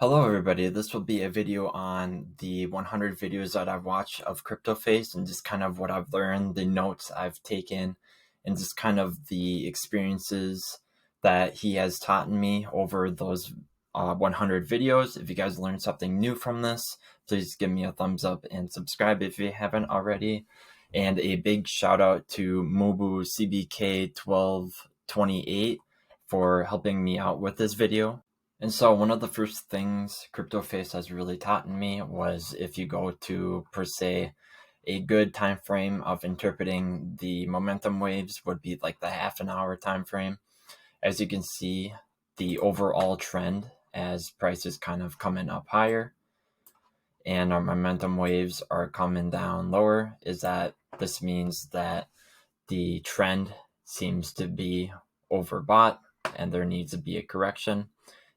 Hello everybody, this will be a video on the 100 videos that I've watched of cryptoface and just kind of what I've learned, the notes I've taken, and just kind of the experiences that he has taught me over those 100 videos. If you guys learned something new from this, please give me a thumbs up and subscribe if you haven't already. And a big shout out to Mobu CBK1228 for helping me out with this video. And so one of the first things cryptoface has really taught me was if you go to, per se, a good time frame of interpreting the momentum waves would be like the half an hour time frame. As you can see, the overall trend as prices kind of coming up higher and our momentum waves are coming down lower is that this means that the trend seems to be overbought and there needs to be a correction.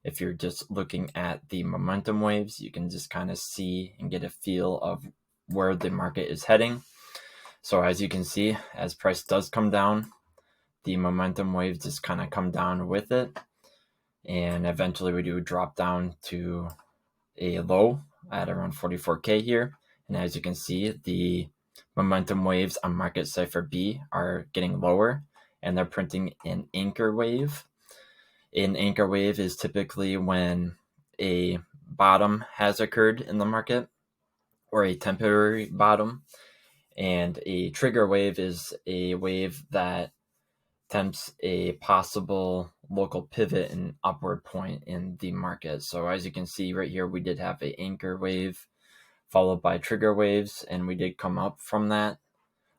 If you're just looking at the momentum waves, you can just kind of see and get a feel of where the market is heading. So as you can see, as price does come down, the momentum waves just kind of come down with it. And eventually we do drop down to a low at around 44K here. And as you can see, the momentum waves on Market Cipher B are getting lower and they're printing an anchor wave. An anchor wave is typically when a bottom has occurred in the market or a temporary bottom, and a trigger wave is a wave that tempts a possible local pivot and upward point in the market. So as you can see right here, we did have an anchor wave followed by trigger waves, and we did come up from that.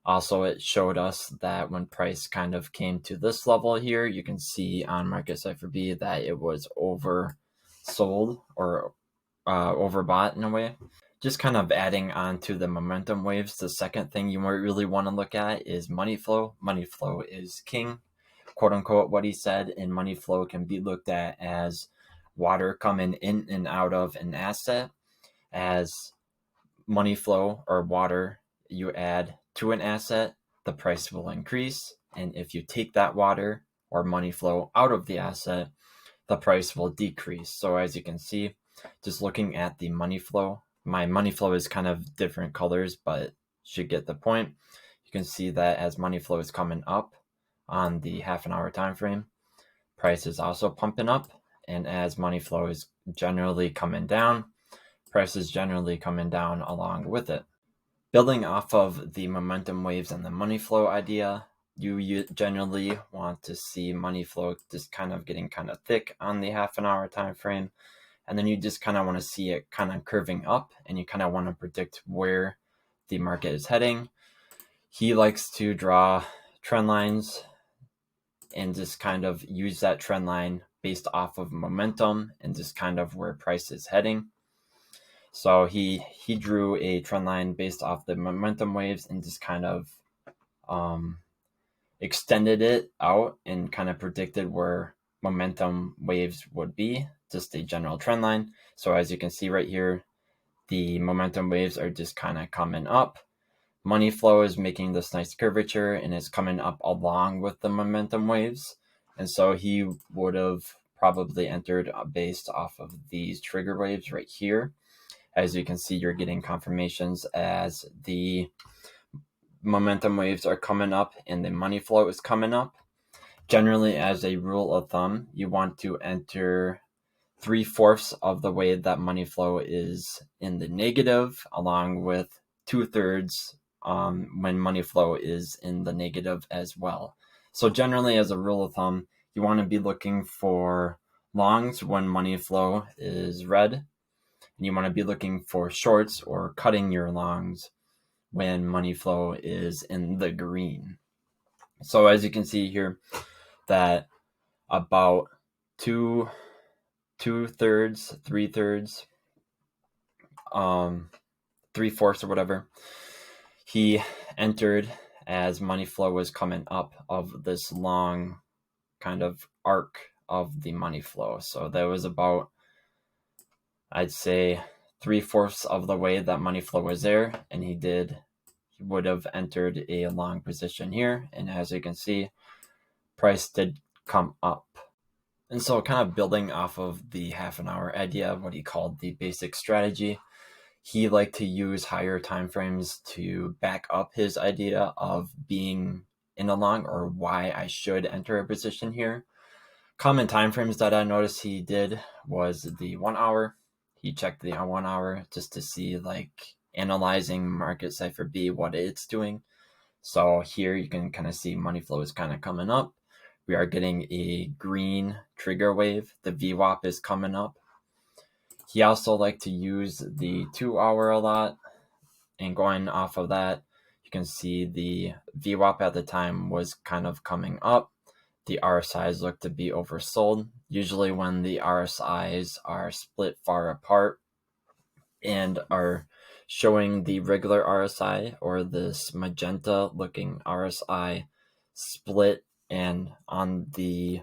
Also, it showed us that when price kind of came to this level here, you can see on Market Cipher B that it was oversold or overbought in a way. Just kind of adding on to the momentum waves, the second thing you might really want to look at is money flow. Money flow is king, quote unquote, what he said, and money flow can be looked at as water coming in and out of an asset. As money flow or water you add to an asset, the price will increase. And if you take that water or money flow out of the asset, the price will decrease. So as you can see, just looking at the money flow, my money flow is kind of different colors, but should get the point. You can see that as money flow is coming up on the half an hour time frame, price is also pumping up. And as money flow is generally coming down, price is generally coming down along with it. Building off of the momentum waves and the money flow idea, you generally want to see money flow just kind of getting kind of thick on the half an hour time frame. And then you just kind of want to see it kind of curving up, and you kind of want to predict where the market is heading. He likes to draw trend lines and just kind of use that trend line based off of momentum and just kind of where price is heading. So he drew a trend line based off the momentum waves and just kind of extended it out and kind of predicted where momentum waves would be, just a general trend line. So as you can see right here, the momentum waves are just kind of coming up. Money flow is making this nice curvature and is coming up along with the momentum waves. And so he would have probably entered based off of these trigger waves right here. As you can see, you're getting confirmations as the momentum waves are coming up and the money flow is coming up. Generally, as a rule of thumb, you want to enter 3/4 of the way that money flow is in the negative, along with 2/3 when money flow is in the negative as well. So generally, as a rule of thumb, you want to be looking for longs when money flow is red. And you want to be looking for shorts or cutting your longs when money flow is in the green. So as you can see here, that about 2/3, 3/3, 3/4 or whatever, he entered as money flow was coming up of this long kind of arc of the money flow. So that was about, I'd say, 3/4 of the way that money flow was there, and he would have entered a long position here. And as you can see, price did come up. And so kind of building off of the half an hour idea, what he called the basic strategy, he liked to use higher time frames to back up his idea of being in a long, or why I should enter a position here. Common time frames that I noticed he did was the 1 hour. He checked the 1 hour just to see, like, analyzing market cipher B, what it's doing. So here you can kind of see money flow is kind of coming up. We are getting a green trigger wave. The VWAP is coming up. He also liked to use the 2 hour a lot, and going off of that, you can see the VWAP at the time was kind of coming up. The RSIs look to be oversold. Usually when the RSIs are split far apart and are showing the regular RSI or this magenta looking RSI split and on the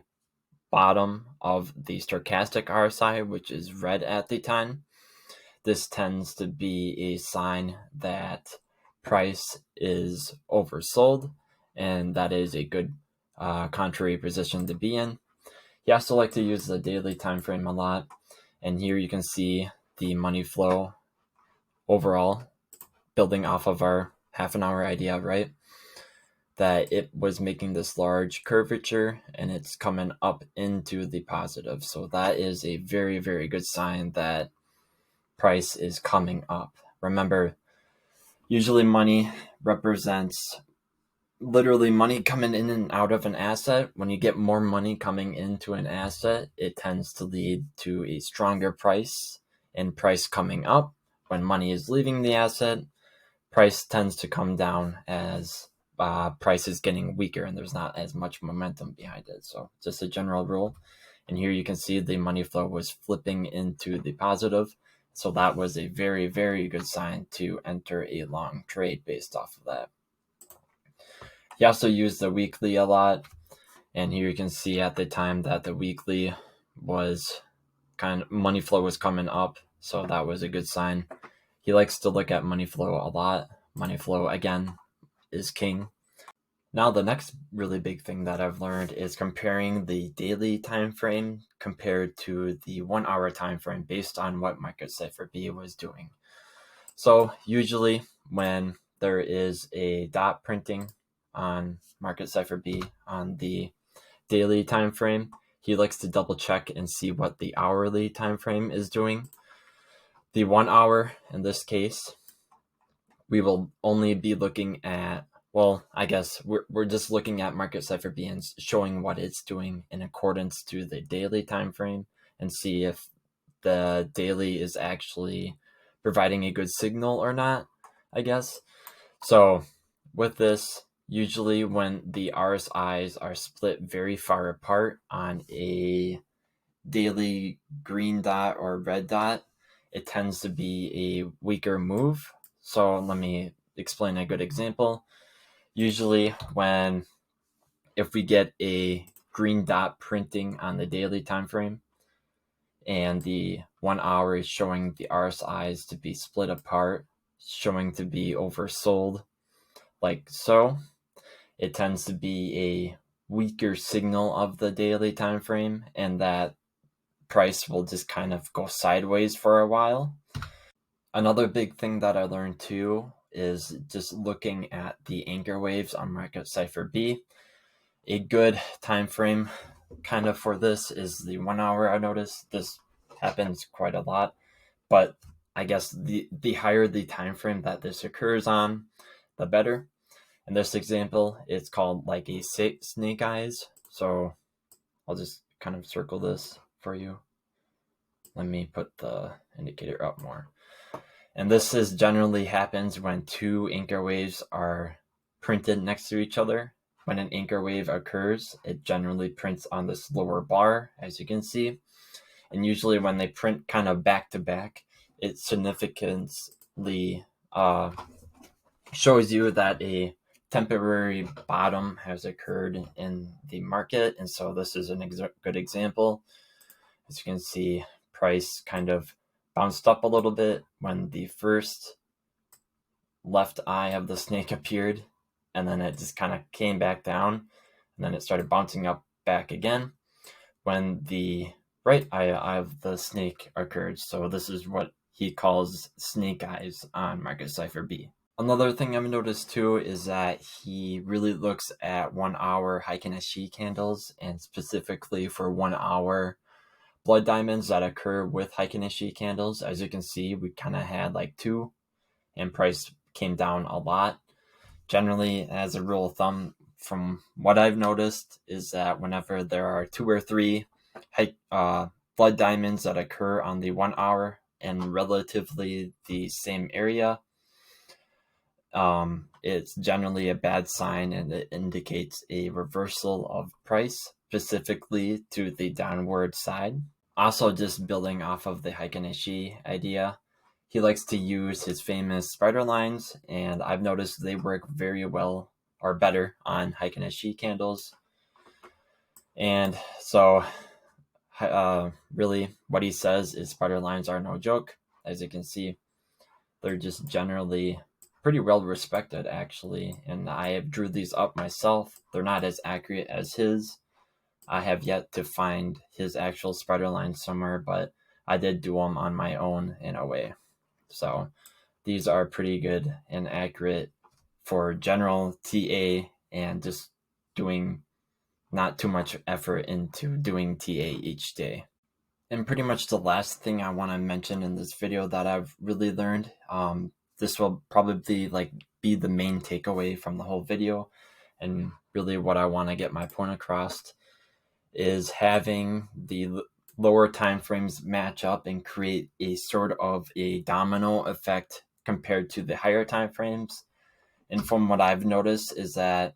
bottom of the stochastic RSI, which is red at the time, this tends to be a sign that price is oversold, and that is a good contrary position to be in. He also likes to use the daily time frame a lot, and here you can see the money flow overall, building off of our half an hour idea, right? That it was making this large curvature and it's coming up into the positive. So that is a very, very good sign that price is coming up. Remember, usually money represents literally money coming in and out of an asset. When you get more money coming into an asset, it tends to lead to a stronger price, and price coming up. When money is leaving the asset, price tends to come down as price is getting weaker and there's not as much momentum behind it. So just a general rule. And here you can see the money flow was flipping into the positive. So that was a very, very good sign to enter a long trade based off of that. He also used the weekly a lot. And here you can see at the time that the weekly was kind of, money flow was coming up. So that was a good sign. He likes to look at money flow a lot. Money flow, again, is king. Now, the next really big thing that I've learned is comparing the daily time frame compared to the 1 hour time frame based on what market cipher B was doing. So usually when there is a dot printing on market cipher B on the daily time frame, he likes to double check and see what the hourly time frame is doing. The 1 hour, in this case, we will only be looking at, well, I guess we're just looking at market cipher B and showing what it's doing in accordance to the daily time frame, and see if the daily is actually providing a good signal or not, I guess. So with this, usually when the RSIs are split very far apart on a daily green dot or red dot, it tends to be a weaker move. So let me explain a good example. Usually if we get a green dot printing on the daily time frame and the 1 hour is showing the RSIs to be split apart, showing to be oversold, like so, it tends to be a weaker signal of the daily time frame, and that price will just kind of go sideways for a while. Another big thing that I learned too is just looking at the anchor waves on market cipher B. A good time frame kind of for this is the 1 hour. I noticed this happens quite a lot, but I guess the higher the time frame that this occurs on, the better. In this example, it's called like a snake eyes. So I'll just kind of circle this for you. Let me put the indicator up more. And this is generally happens when two anchor waves are printed next to each other. When an anchor wave occurs, it generally prints on this lower bar, as you can see. And usually when they print kind of back to back, it significantly shows you that a temporary bottom has occurred in the market. And so this is a good example. As you can see, price kind of bounced up a little bit when the first left eye of the snake appeared, and then it just kind of came back down, and then it started bouncing up back again. when the right eye of the snake occurred. So this is what he calls snake eyes on Market Cipher B. Another thing I've noticed too is that he really looks at 1 hour Heiken Ashi candles, and specifically for 1 hour blood diamonds that occur with Heiken Ashi candles. As you can see, we kind of had like 2, and price came down a lot. Generally, as a rule of thumb, from what I've noticed, is that whenever there are 2 or 3 blood diamonds that occur on the 1 hour and relatively the same area, it's generally a bad sign, and it indicates a reversal of price, specifically to the downward side. Also, just building off of the Heiken Ashi idea, he likes to use his famous spider lines, and I've noticed they work very well, or better, on Heiken Ashi candles. And so really what he says is spider lines are no joke. As you can see, they're just generally pretty well respected, actually, and I have drew these up myself. They're not as accurate as his. I have yet to find his actual spider line somewhere, but I did do them on my own in a way. So these are pretty good and accurate for general TA and just doing not too much effort into doing TA each day. And pretty much the last thing I want to mention in this video that I've really learned, this will probably be the main takeaway from the whole video, and really what I want to get my point across is having the lower time frames match up and create a sort of a domino effect compared to the higher time frames. And from what I've noticed is that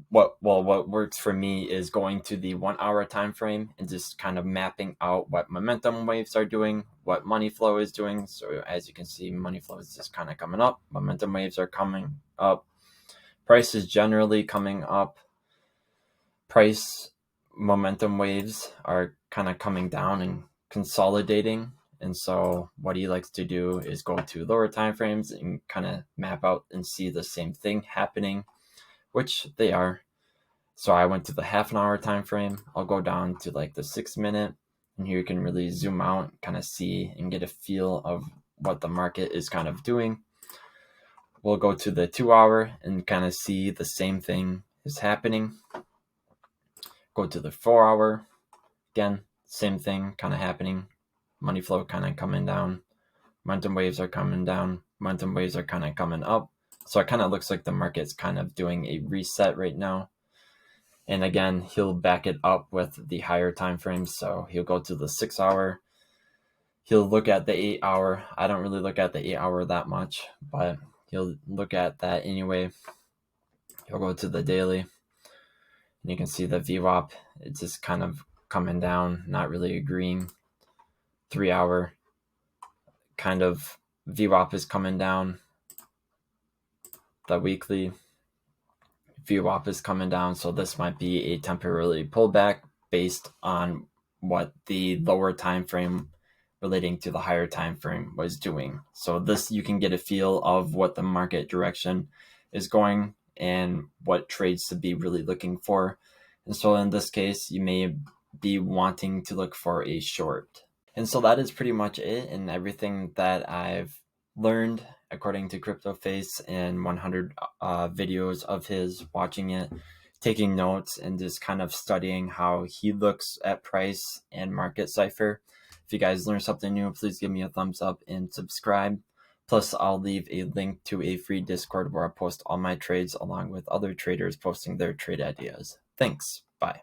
what works for me is going to the 1 hour time frame and just kind of mapping out what momentum waves are doing, what money flow is doing. So as you can see, money flow is just kind of coming up, momentum waves are coming up, price is generally coming up, price momentum waves are kind of coming down and consolidating. And so what he likes to do is go to lower time frames and kind of map out and see the same thing happening, which they are. So I went to the half an hour time frame. I'll go down to like the 6 minute, and here you can really zoom out, kind of see and get a feel of what the market is kind of doing. We'll go to the 2 hour and kind of see the same thing is happening. Go to the 4 hour, again, same thing kind of happening. Money flow kind of coming down. Momentum waves are coming down. Momentum waves are kind of coming up. So it kind of looks like the market's kind of doing a reset right now. And again, he'll back it up with the higher time frames. So he'll go to the 6 hour. He'll look at the 8 hour. I don't really look at the 8 hour that much, but he'll look at that anyway. He'll go to the daily, and you can see the VWAP. It's just kind of coming down, not really agreeing. 3 hour, kind of VWAP is coming down. The weekly VWAP is coming down, so this might be a temporary pullback based on what the lower time frame relating to the higher time frame was doing. So this, you can get a feel of what the market direction is going and what trades to be really looking for. And so in this case, you may be wanting to look for a short. And so that is pretty much it, and everything that I've learned according to cryptoface and 100 videos of his, watching it, taking notes, and just kind of studying how he looks at price and market cipher. If you guys learned something new, please give me a thumbs up and subscribe. Plus, I'll leave a link to a free Discord where I post all my trades along with other traders posting their trade ideas. Thanks. Bye.